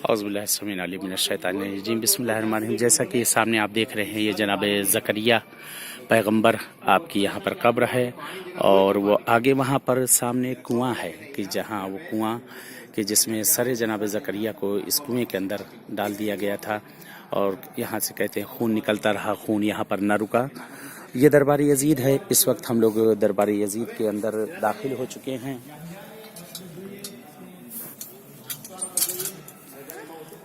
औज़ुबिल्लाहिस्समीउल बिस्मिल्लाहिर्रहमानिर्रहीम। जैसा कि सामने आप देख रहे हैं, ये जनाब ज़करिया पैगंबर आपकी यहाँ पर कब्र है, और वो आगे वहाँ पर सामने कुआं है कि जहाँ वो कुआं कि जिसमें सरे जनाब ज़करिया को इस कुएं के अंदर डाल दिया गया था, और यहाँ से कहते हैं खून निकलता रहा, खून यहाँ पर न रुका। ये दरबार यजीद है। इस वक्त हम लोग दरबार यजीद के अंदर दाखिल हो चुके हैं,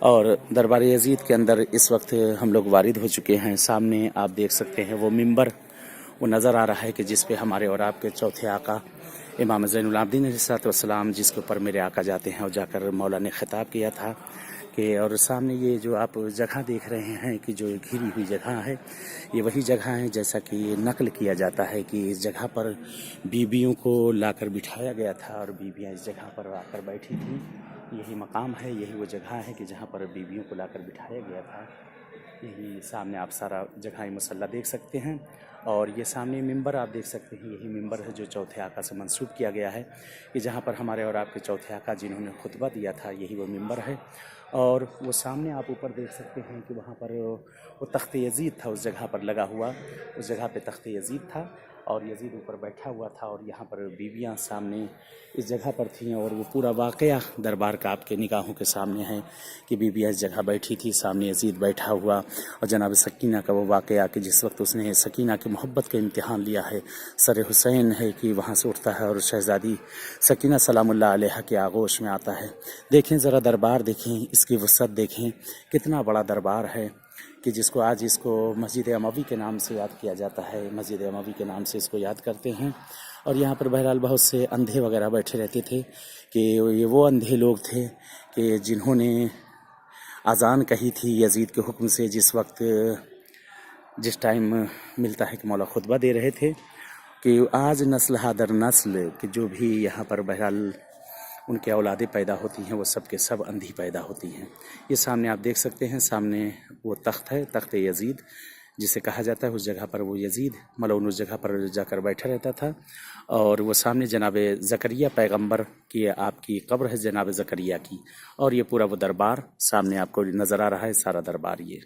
और दरबार यजीद के अंदर इस वक्त हम लोग वारिद हो चुके हैं। सामने आप देख सकते हैं वो मिंबर वो नज़र आ रहा है कि जिस पे हमारे और आपके चौथे आका इमाम ज़ैनुल आबिदीन अलैहिस्सलाम जिसके ऊपर मेरे आका जाते हैं, और जाकर मौला ने खिताब किया था कि, और सामने ये जो आप जगह देख रहे हैं कि जो घिरी हुई जगह है, ये वही जगह है जैसा कि नकल किया जाता है कि इस जगह पर बीबियों को लाकर बिठाया गया था, और बीबियाँ इस जगह पर आकर बैठी थी। यही मकाम है, यही वो जगह है कि जहाँ पर बीबियों को लाकर बिठाया गया था। यही सामने आप सारा जगह मुसल्ला देख सकते हैं, और ये सामने मिंबर आप देख सकते हैं। यही मिंबर है जो चौथे आका से मंसूब किया गया है कि जहाँ पर हमारे और आपके चौथे आका जिन्होंने खुतबा दिया था, यही वो मिंबर है। और वो सामने आप ऊपर देख सकते हैं कि वहाँ पर वो तख्त यजीद था उस जगह पर लगा हुआ, उस जगह पे तख्त यजीद था, और यजीद ऊपर बैठा हुआ था, और यहाँ पर बीवियाँ सामने इस जगह पर थीं। और वो पूरा वाक़या दरबार का आपके निगाहों के सामने है कि बीवियाँ इस जगह बैठी थी, सामने यजीद बैठा हुआ, और जनाब सकीना का वो वाक़या कि जिस वक्त उसने सकीना की मोहब्बत का इम्तिहान लिया है, सर हुसैन है कि वहाँ से उठता है और शहज़ादी सकीना सलामुल्लाह अलैहा के आगोश में आता है। देखें ज़रा दरबार, देखें इसकी वसअत, देखें कितना बड़ा दरबार है कि जिसको आज इसको मस्जिद अमवी के नाम से याद किया जाता है, मस्जिद अमवी के नाम से इसको याद करते हैं। और यहाँ पर बहरहाल बहुत से अंधे वगैरह बैठे रहते थे कि ये वो अंधे लोग थे कि जिन्होंने अज़ान कही थी यजीद के हुक्म से, जिस टाइम मिलता है कि मौला खुतबा दे रहे थे कि आज नस्ल हादर नस्ल कि जो भी यहाँ पर बहरहाल उनके औलादें पैदा होती हैं वो सब के सब अंधी पैदा होती हैं। ये सामने आप देख सकते हैं, सामने वो तख्त है, तख्त यजीद जिसे कहा जाता है। उस जगह पर वो यजीद मलऊन उस जगह पर जाकर बैठा रहता था, और वो सामने जनाब ज़करिया पैगंबर की आपकी कब्र है, जनाब ज़करिया की, और ये पूरा वो दरबार सामने आपको नज़र आ रहा है, सारा दरबार ये।